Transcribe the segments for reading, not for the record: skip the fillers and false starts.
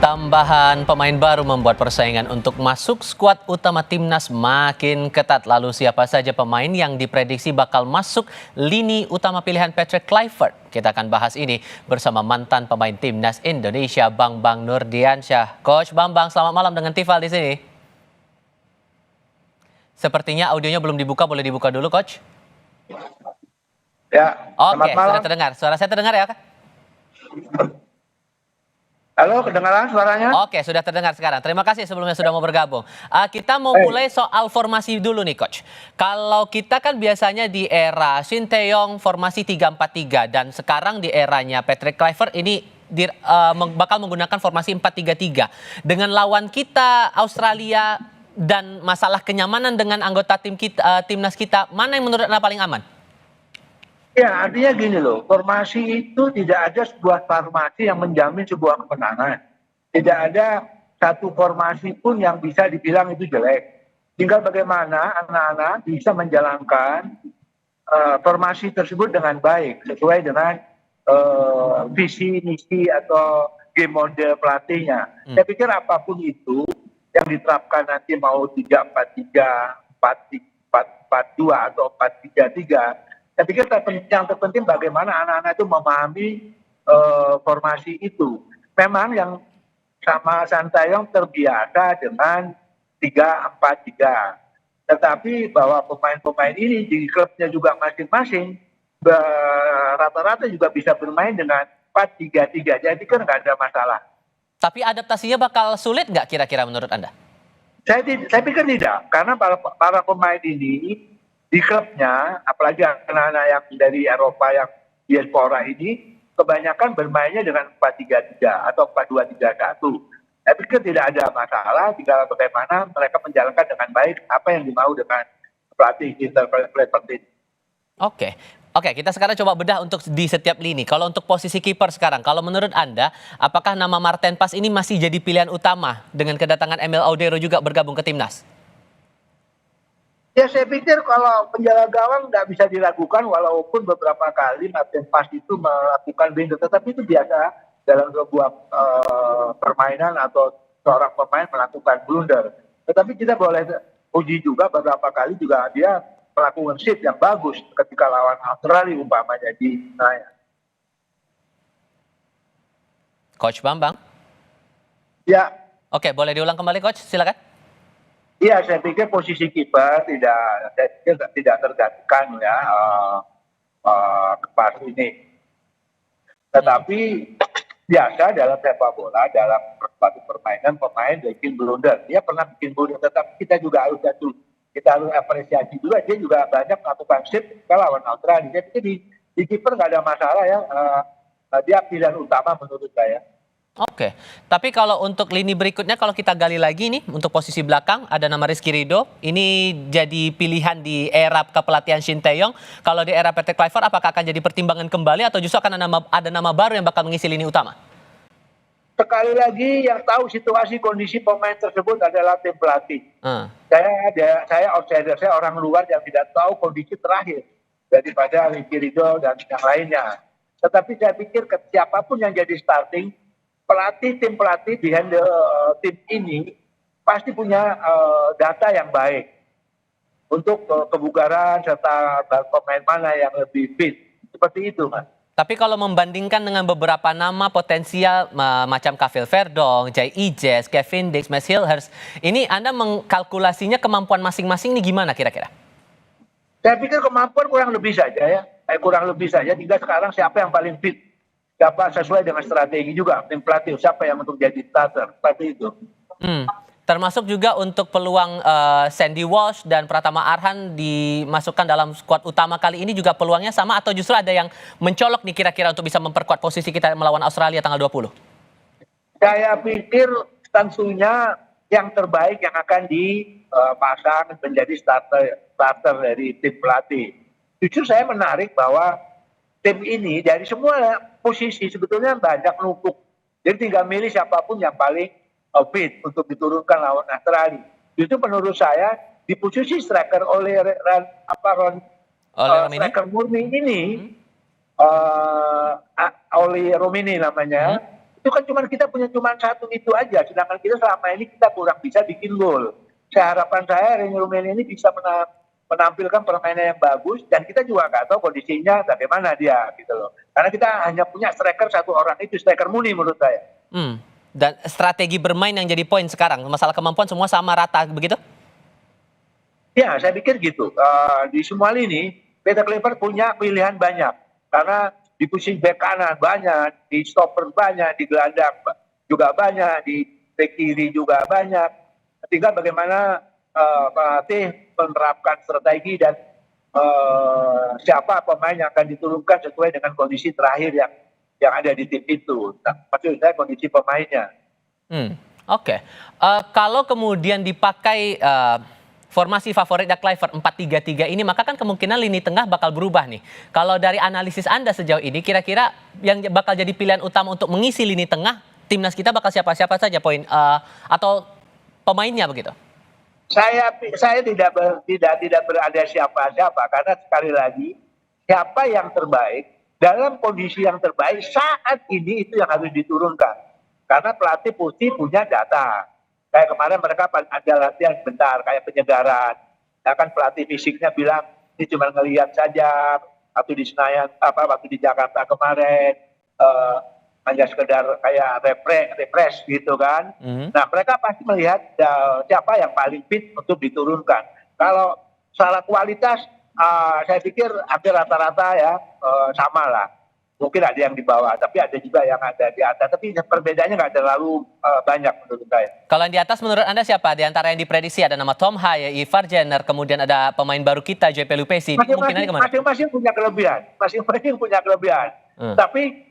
Tambahan pemain baru membuat persaingan untuk masuk skuad utama timnas makin ketat. Lalu siapa saja pemain yang diprediksi bakal masuk lini utama pilihan Patrick Kluivert? Kita akan bahas ini bersama mantan pemain timnas Indonesia Bambang Nurdiansyah. Coach Bambang, selamat malam dengan Tifal di sini. Sepertinya audionya belum dibuka, boleh dibuka dulu, Coach? Ya, Oke, selamat malam. sudah terdengar. Suara saya terdengar ya? Halo, kedengaran suaranya? Oke, sudah terdengar sekarang. Terima kasih sebelumnya sudah mau bergabung. Kita mau mulai soal formasi dulu nih, Coach. Kalau kita kan biasanya di era Shin Tae-yong formasi 3-4-3 dan sekarang di eranya Patrick Kluivert ini bakal menggunakan formasi 4-3-3. Dengan lawan kita Australia dan masalah kenyamanan dengan anggota timnas kita, mana yang menurut Anda paling aman? Ya, artinya gini loh, formasi itu tidak ada sebuah formasi yang menjamin sebuah kemenangan. Tidak ada satu formasi pun yang bisa dibilang itu jelek. Tinggal bagaimana anak-anak bisa menjalankan formasi tersebut dengan baik, sesuai dengan visi, misi, atau game mode pelatihnya. Saya pikir apapun itu yang diterapkan nanti mau 3-4-3, 4-4-2 atau 4-3-3, saya pikir yang terpenting bagaimana anak-anak itu memahami formasi itu. Memang yang sama Sintayong terbiasa dengan 3-4-3. Tetapi bahwa pemain-pemain ini di klubnya juga masing-masing rata-rata juga bisa bermain dengan 4-3-3. Jadi kan nggak ada masalah. Tapi adaptasinya bakal sulit nggak kira-kira menurut Anda? Saya pikir tidak, karena para pemain ini di klubnya, apalagi anak-anak yang dari Eropa yang diaspora ini, kebanyakan bermainnya dengan 4-3-3 atau 4-2-3-1. Saya pikir tidak ada masalah jika bagaimana mereka menjalankan dengan baik apa yang dimau dengan pelatih Kluivert ini. Oke, kita sekarang coba bedah untuk di setiap lini. Kalau untuk posisi kiper sekarang, kalau menurut Anda, apakah nama Marten Pas ini masih jadi pilihan utama dengan kedatangan Emil Audero juga bergabung ke timnas? Ya, saya pikir kalau penjaga gawang nggak bisa diragukan, walaupun beberapa kali Marten Pas itu melakukan blunder, tetapi itu biasa dalam sebuah permainan atau seorang pemain melakukan blunder. Tetapi kita boleh uji juga beberapa kali juga dia melakukan shift yang bagus ketika lawan Australia umpamanya di Senayan. Coach Bambang? Ya. Oke, boleh diulang kembali, Coach? Silakan. Iya, saya pikir posisi kiper tidak tergantikan ya Pas ini. Tetapi biasa dalam sepak bola, dalam suatu permainan pemain bikin blunder. Dia pernah bikin blunder, tetapi kita juga harus apresiasi juga. Dia juga banyak melakukan shift ke lawan Australia. Jadi di kiper nggak ada masalah ya. Dia pilihan utama menurut saya. Oke, tapi kalau untuk lini berikutnya kalau kita gali lagi nih untuk posisi belakang ada nama Rizky Ridho. Ini jadi pilihan di era kepelatihan Shin Tae-yong. Kalau di era Patrick Kluivert apakah akan jadi pertimbangan kembali atau justru akan ada nama baru yang bakal mengisi lini utama? Sekali lagi yang tahu situasi kondisi pemain tersebut adalah tim pelatih. Saya outsider, saya orang luar yang tidak tahu kondisi terakhir daripada Rizky Ridho dan yang lainnya. Tetapi saya pikir siapapun yang jadi starting, tim pelatih di handle tim ini pasti punya data yang baik untuk kebugaran serta pemain mana yang lebih fit. Seperti itu, Mas. Tapi kalau membandingkan dengan beberapa nama potensial macam Kavil Verdong, Jai Ijes, Kevin Dix, Max Hilhers, ini Anda mengkalkulasinya kemampuan masing-masing ini gimana kira-kira? Saya pikir kemampuan kurang lebih saja ya. Kurang lebih saja. Tinggal sekarang siapa yang paling fit. Siapa sesuai dengan strategi juga. Tim pelatih siapa yang untuk jadi starter. Seperti itu. Termasuk juga untuk peluang Sandy Walsh dan Pratama Arhan dimasukkan dalam skuad utama kali ini juga peluangnya sama atau justru ada yang mencolok nih kira-kira untuk bisa memperkuat posisi kita melawan Australia tanggal 20? Saya pikir tentunya yang terbaik yang akan dipasang menjadi starter dari tim pelatih. Jujur saya menarik bahwa tim ini dari semua posisi sebetulnya banyak numpuk. Jadi tinggal milih siapapun yang paling fit untuk diturunkan lawan Australia. Itu menurut saya di posisi striker oleh striker murni ini, oleh Romini namanya, Itu kan kita punya satu itu aja, sedangkan kita selama ini kita kurang bisa bikin gol. Harapan saya Reynir Rummenigge ini bisa menampilkan permainan yang bagus, dan kita juga nggak tahu kondisinya bagaimana dia gitu loh. Karena kita hanya punya striker satu orang, itu striker murni menurut saya. Dan strategi bermain yang jadi poin sekarang, masalah kemampuan semua sama rata begitu? Ya, saya pikir gitu. Di semua lini, Peter Kluivert punya pilihan banyak. Karena di posisi bek kanan banyak, di stopper banyak, di gelandang juga banyak, di bek kiri juga banyak. Tinggal bagaimana pelatih menerapkan strategi dan siapa pemain yang akan diturunkan sesuai dengan kondisi terakhir yang ada di tim itu. Nah, maksud saya kondisi pemainnya. Oke. Kalau kemudian dipakai formasi favoritnya Kluivert 4-3-3 ini, maka kan kemungkinan lini tengah bakal berubah nih. Kalau dari analisis Anda sejauh ini, kira-kira yang bakal jadi pilihan utama untuk mengisi lini tengah timnas kita bakal siapa-siapa saja atau pemainnya begitu? Saya tidak berada siapa-siapa, karena sekali lagi siapa yang terbaik dalam kondisi yang terbaik saat ini itu yang harus diturunkan. Karena pelatih pasti punya data. Kayak kemarin mereka ada latihan bentar, kayak penyegaran. Ya kan pelatih fisiknya bilang ini cuma ngelihat saja waktu di Senayan, waktu di Jakarta kemarin hanya sekedar kayak refresh gitu kan. Nah mereka pasti melihat siapa yang paling fit untuk diturunkan. Kalau salah kualitas, saya pikir hampir rata-rata ya sama lah. Mungkin ada yang di bawah, tapi ada juga yang ada di atas. Tapi perbedaannya nggak terlalu banyak menurut saya. Kalau yang di atas menurut Anda siapa? Di antara yang diprediksi ada nama Tom Haye, Ivar Jenner, kemudian ada pemain baru kita, JP Lupesi. Masing-masing punya kelebihan. Masing-masing punya kelebihan. Tapi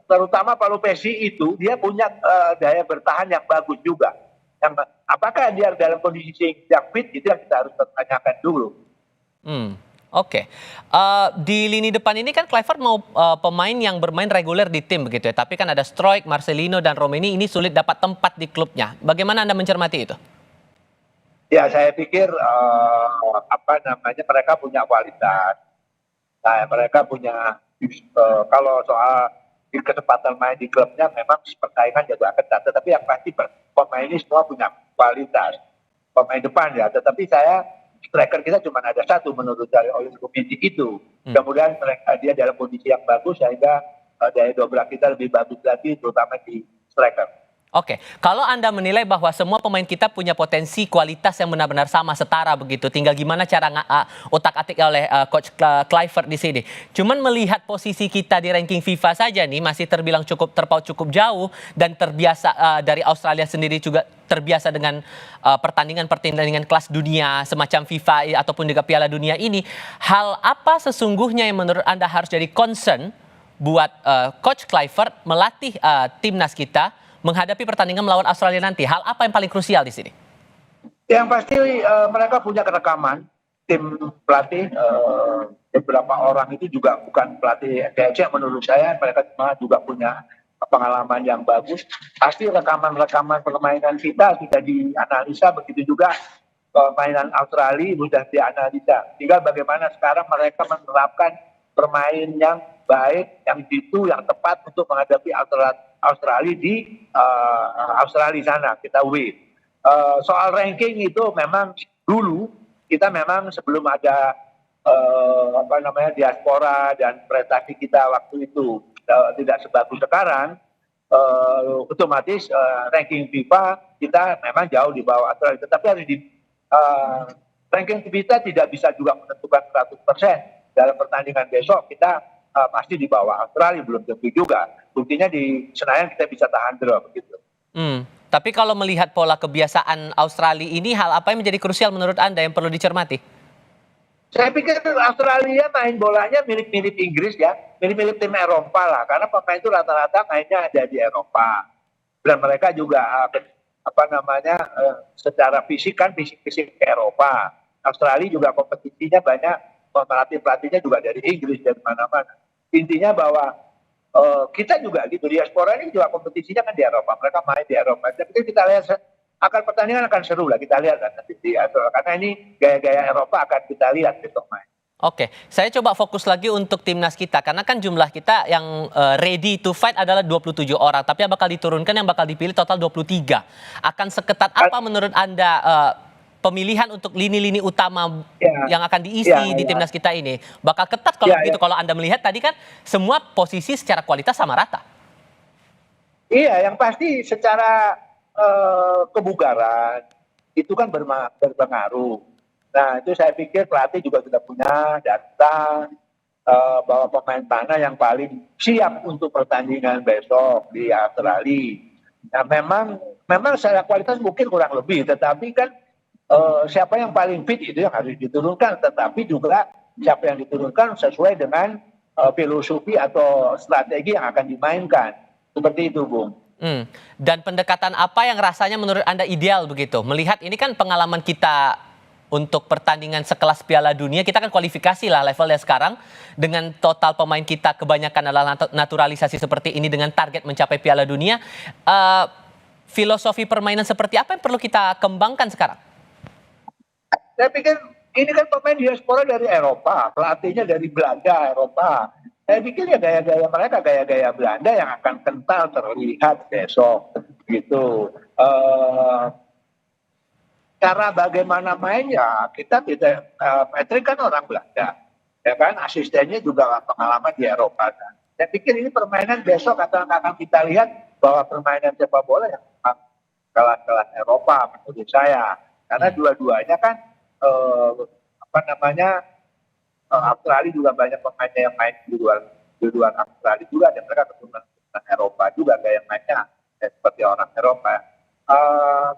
terutama Pak Lupesi itu, dia punya daya bertahan yang bagus juga. Apakah dia dalam kondisi yang fit, itu yang kita harus pertanyakan dulu. Oke. Di lini depan ini kan Kluivert mau pemain yang bermain reguler di tim begitu ya. Tapi kan ada Struijk, Marcelino, dan Romeni ini sulit dapat tempat di klubnya. Bagaimana Anda mencermati itu? Ya, saya pikir mereka punya kualitas. Nah, mereka punya kalau soal kesempatan main di klubnya memang persaingan juga ketat. Tetapi yang pasti pemain ini semua punya kualitas. Pemain depan ya. Tetapi striker kita cuma ada satu menurut saya, oleh komisi itu. Kemudian dia dalam kondisi yang bagus sehingga daya dobrak kita lebih bagus lagi, terutama di striker. Oke, kalau Anda menilai bahwa semua pemain kita punya potensi kualitas yang benar-benar sama, setara begitu, tinggal gimana cara otak-atik oleh Coach Kluivert di sini. Cuman melihat posisi kita di ranking FIFA saja nih masih terbilang terpaut cukup jauh, dan terbiasa dari Australia sendiri juga terbiasa dengan pertandingan kelas dunia semacam FIFA ataupun juga Piala Dunia ini. Hal apa sesungguhnya yang menurut Anda harus jadi concern buat Coach Kluivert melatih timnas kita menghadapi pertandingan melawan Australia nanti? Hal apa yang paling krusial di sini? Yang pasti mereka punya kerekaman, tim pelatih beberapa orang itu juga bukan pelatih kece menurut saya, mereka juga punya pengalaman yang bagus. Pasti rekaman permainan kita sudah dianalisa, begitu juga permainan Australia sudah dianalisa. Tinggal bagaimana sekarang mereka menerapkan permainan yang baik, yang jitu, yang tepat untuk menghadapi Australia di Australia sana, kita win. Soal ranking itu memang dulu kita memang sebelum ada diaspora dan prestasi kita waktu itu tidak sebagus sekarang, otomatis ranking FIFA kita memang jauh di bawah Australia. Tetapi harus ranking kita tidak bisa juga menentukan 100%. Dalam pertandingan besok kita pasti di bawah Australia, belum tentu juga. Buktinya di Senayan kita bisa tahan draw begitu. Tapi kalau melihat pola kebiasaan Australia ini, hal apa yang menjadi krusial menurut Anda yang perlu dicermati? Saya pikir Australia main bolanya mirip-mirip Inggris ya, mirip-mirip tim Eropa lah, karena pemain itu rata-rata mainnya ada di Eropa. Dan mereka juga secara fisik kan fisik ke Eropa. Australia juga kompetisinya banyak, pelatih-pelatihnya juga dari Inggris, dari mana-mana. Intinya bahwa kita juga gitu, diaspora ini juga kompetisinya kan di Eropa, mereka main di Eropa. Tapi kita lihat pertandingan akan seru lah, kita lihat kan nanti di Eropa, karena ini gaya-gaya Eropa akan kita lihat besok main. Oke, saya coba fokus lagi untuk timnas kita karena kan jumlah kita yang ready to fight adalah 27 orang, tapi yang bakal diturunkan yang bakal dipilih total 23. Akan seketat apa menurut Anda pemilihan untuk lini-lini utama Ya, yang akan diisi ya, di ya, timnas kita ini? Bakal ketat kalau ya, ya. begitu, kalau Anda melihat tadi kan semua posisi secara kualitas sama rata. Iya, yang pasti secara kebugaran itu kan berpengaruh. Nah, itu saya pikir pelatih juga sudah punya data bahwa pemain mana yang paling siap untuk pertandingan besok di Australia. Nah, memang secara kualitas mungkin kurang lebih, tetapi kan siapa yang paling fit itu yang harus diturunkan, tetapi juga siapa yang diturunkan sesuai dengan filosofi atau strategi yang akan dimainkan. Seperti itu, Bung. Dan pendekatan apa yang rasanya menurut Anda ideal begitu? Melihat ini kan pengalaman kita untuk pertandingan sekelas Piala Dunia, kita kan kualifikasi lah levelnya sekarang. Dengan total pemain kita kebanyakan adalah naturalisasi seperti ini dengan target mencapai Piala Dunia. Filosofi permainan seperti apa yang perlu kita kembangkan sekarang? Saya pikir ini kan pemain diaspora dari Eropa, pelatihnya dari Belanda, Eropa. Saya pikir ya gaya-gaya mereka, gaya-gaya Belanda yang akan kental terlihat besok. Gitu. Cara bagaimana mainnya, kita tidak, Patrick kan orang Belanda. Ya kan, asistennya juga pengalaman di Eropa. Kan. Saya pikir ini permainan besok akan kita lihat bahwa permainan sepak bola yang kelas-kelas Eropa menurut saya. Karena dua-duanya kan Australia juga banyak pemainnya yang main di luar Australia juga, dan mereka keturunan Eropa juga gaya mainnya seperti orang Eropa.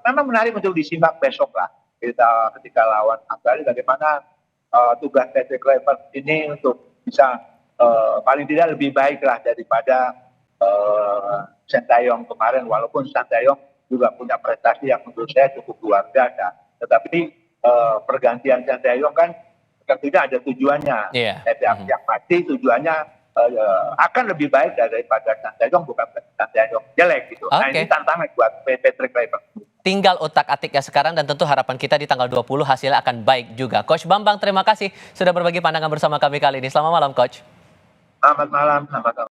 Memang menarik untuk disimak besok lah ketika lawan Australia, bagaimana tugas Patrick Kluivert ini untuk bisa paling tidak lebih baik lah daripada Sintayong kemarin, walaupun Sintayong juga punya prestasi yang menurut saya cukup luar biasa, tetapi pergantian Sintayong kan tentunya ada tujuannya. Iya. Yang pasti tujuannya akan lebih baik daripada Sintayong, bukan Sintayong jelek gitu. Nah, ini Oke. tantangan buat Patrick Kluivert. Tinggal otak-atiknya sekarang dan tentu harapan kita di tanggal 20 hasilnya akan baik juga. Coach Bambang, terima kasih sudah berbagi pandangan bersama kami kali ini. Selamat malam, Coach. Selamat malam.